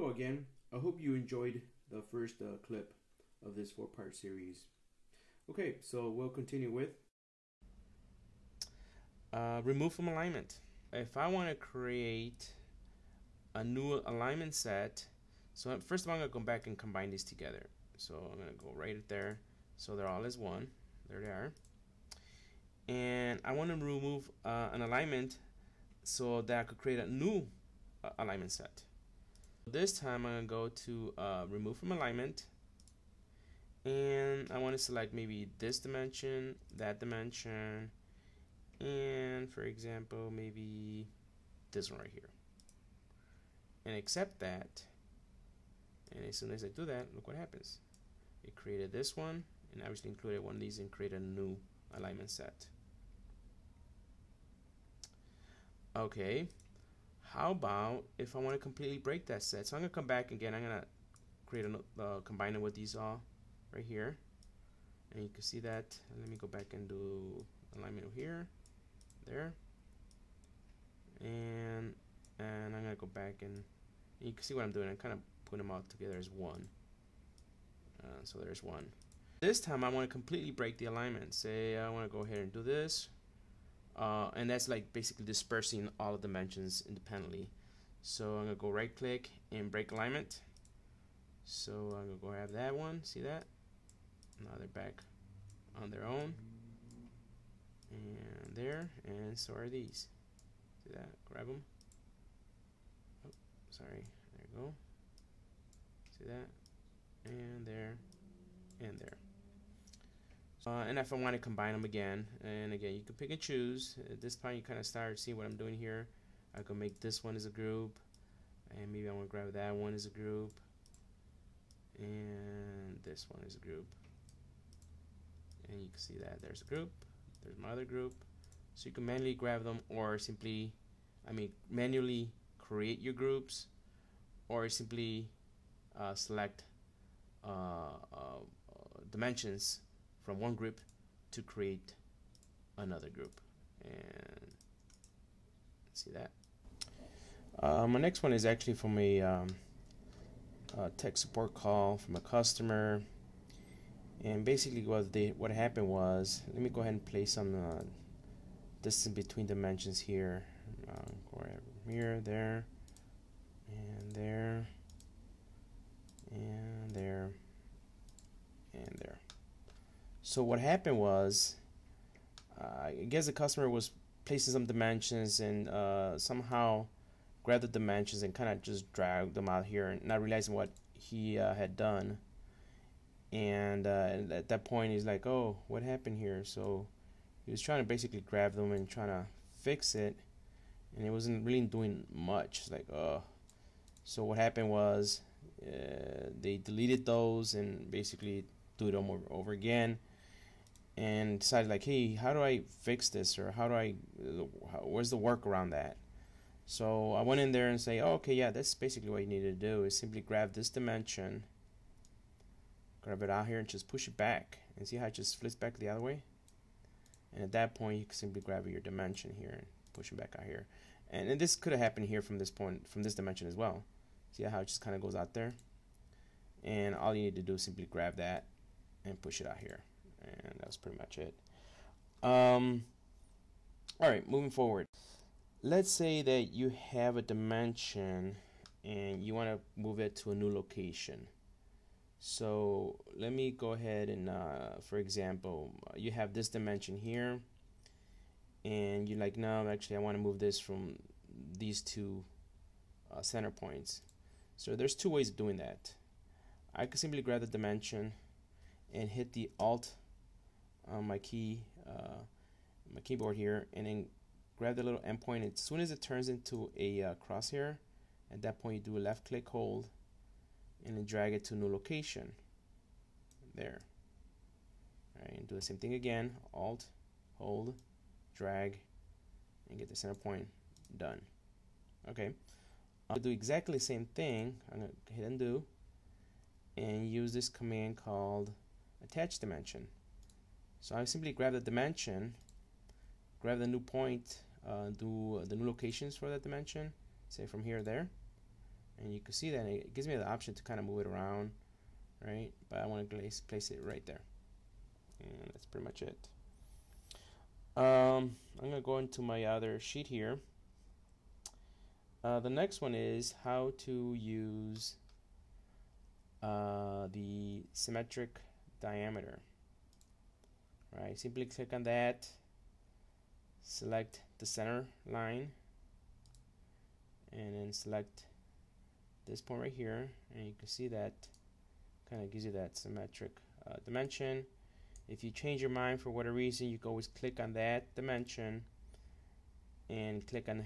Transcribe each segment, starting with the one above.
Hello again. I hope you enjoyed the first clip of this 4-part series. Okay, so we'll continue with remove from alignment. If I want to create a new alignment set, so first of all I'm going to go back and combine these together. So I'm going to go right there, so they're all as one. There they are. And I want to remove an alignment so that I could create a new alignment set. This time I'm going to go to remove from alignment, and I want to select maybe this dimension, that dimension, and for example maybe this one right here, and accept that. And as soon as I do that, look what happens. It created this one, and obviously included one of these and created a new alignment set. Okay, how about if I want to completely break that set? So I'm going to come back again. I'm going to create a combine it with these all right here, and you can see that. Let me go back and do alignment here, there, and I'm going to go back and you can see what I'm doing. I'm kind of putting them all together as one. So there's one. This time I want to completely break the alignment. Say I want to go ahead and do this. And that's like basically dispersing all the dimensions independently. So I'm going to go right click and break alignment. So I'm going to go have that one. See that? Now they're back on their own. And there. And so are these. See that? Grab them. Oh, sorry. There you go. See that? And there. And there. And if I want to combine them again, and again you can pick and choose. At this point you kind of start seeing what I'm doing here. I can make this one as a group, and maybe I want to grab that one as a group, and this one as a group, and you can see that there's a group, there's my other group. So you can manually grab them, or simply manually create your groups, or simply select dimensions from one group to create another group. And see that. My next one is actually from a tech support call from a customer, and basically what happened was, let me go ahead and place some distance between dimensions here. Go right here, there, and there, and there, and there. So what happened was, I guess the customer was placing some dimensions and somehow grabbed the dimensions and kind of just dragged them out here, and not realizing what he had done. And at that point he's like, oh, what happened here? So he was trying to basically grab them and trying to fix it, and it wasn't really doing much. It's like, oh. So what happened was, they deleted those and basically do it over again, and decided like, hey, how do I fix this, or where's the workaround that? So I went in there and say, oh, okay, yeah, that's basically what you need to do, is simply grab this dimension, grab it out here and just push it back, and see how it just flips back the other way. And at that point you can simply grab your dimension here and push it back out here, and this could have happened here from this point, from this dimension as well. See how it just kind of goes out there, and all you need to do is simply grab that and push it out here, and that's pretty much it. Alright, moving forward, let's say that you have a dimension and you want to move it to a new location. So let me go ahead and for example, you have this dimension here, and you're like, no, actually I want to move this from these two center points. So there's two ways of doing that. I could simply grab the dimension and hit the Alt on my my keyboard here, and then grab the little endpoint. As soon as it turns into a crosshair, at that point you do a left click, hold, and then drag it to a new location. There. Alright, and do the same thing again. Alt, hold, drag, and get the center point. Done. Okay. I'll do exactly the same thing. I'm going to hit undo and use this command called attach dimension. So I simply grab the dimension, grab the new point, do the new locations for that dimension, say from here to there, and you can see that it gives me the option to kind of move it around, right? But I want to place it right there, and that's pretty much it. I'm gonna go into my other sheet here. The next one is how to use the symmetric diameter. Right, simply click on that, select the center line, and then select this point right here, and you can see that kind of gives you that symmetric dimension. If you change your mind for whatever reason, you can always click on that dimension and click on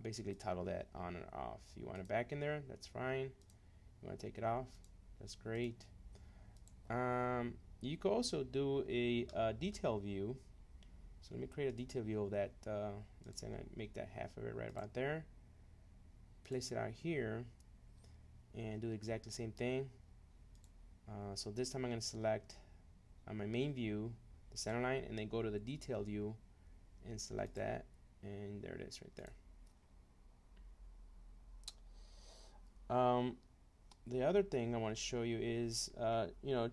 basically toggle that on and off. You want it back in there, that's fine. You want to take it off, that's great. You could also do a detail view. So let me create a detail view of that. Let's say I make that half of it right about there. Place it out here and do exactly the same thing. So this time I'm going to select on my main view the center line, and then go to the detail view and select that, and there it is right there. The other thing I want to show you is,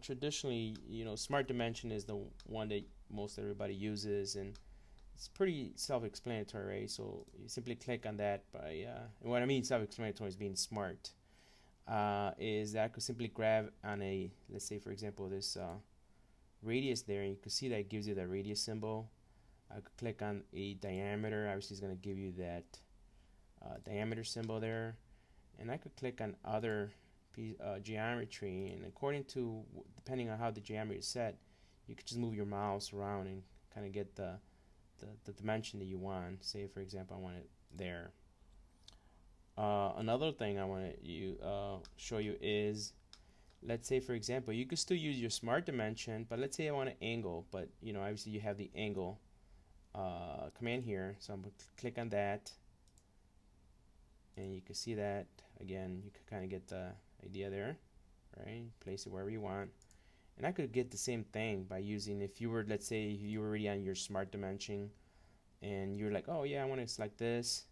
traditionally, Smart Dimension is the one that most everybody uses, and it's pretty self-explanatory, right? So you simply click on that by, and what I mean self-explanatory is being smart, is that I could simply grab on a, let's say for example, this radius there, and you can see that it gives you the radius symbol. I could click on a diameter, obviously it's going to give you that diameter symbol there, and I could click on other geometry, and according to, depending on how the geometry is set, you could just move your mouse around and kind of get the dimension that you want. Say for example I want it there. Another thing I want to show you is, let's say for example you could still use your Smart Dimension, but let's say I want an angle, but obviously you have the angle command here, so I'm going to click on that, and you can see that again. You can kind of get the idea there, right? Place it wherever you want. And I could get the same thing by using, if you were, let's say you were already on your Smart Dimension and you're like, oh yeah, I want to select this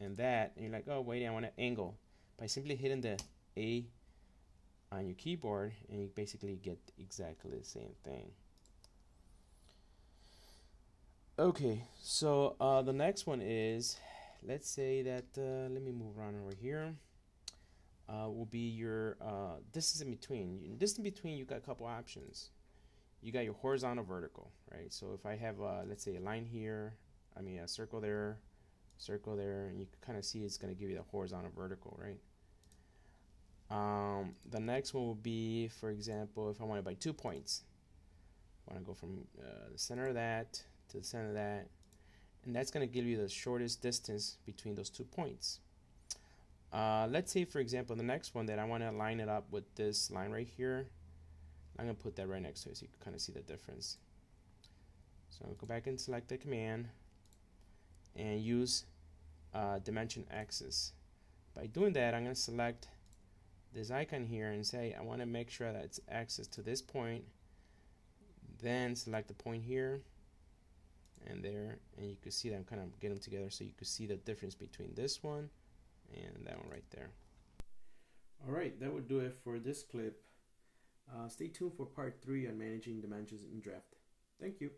and that, and you're like, oh wait, I want an angle, by simply hitting the A on your keyboard, and you basically get exactly the same thing. Okay, so the next one is, let's say that let me move around over here. Will be your distance in between. Distance in between, you got a couple options. You got your horizontal, vertical, right? So if I have let's say a line here, I mean a circle there, and you can kind of see it's going to give you the horizontal, vertical, right? The next one will be, for example, if I want it by 2 points, I want to go from the center of that to the center of that, and that's going to give you the shortest distance between those 2 points. Let's say for example the next one that I want to line it up with this line right here, I'm going to put that right next to it so you can kind of see the difference. So I'll go back and select the command and use dimension axis. By doing that, I'm going to select this icon here and say I want to make sure that it's axis to this point, then select the point here and there, and you can see that I'm kind of getting them together so you can see the difference between this one and that one right there. Alright, that would do it for this clip. Stay tuned for part 3 on managing dimensions in Draft. Thank you.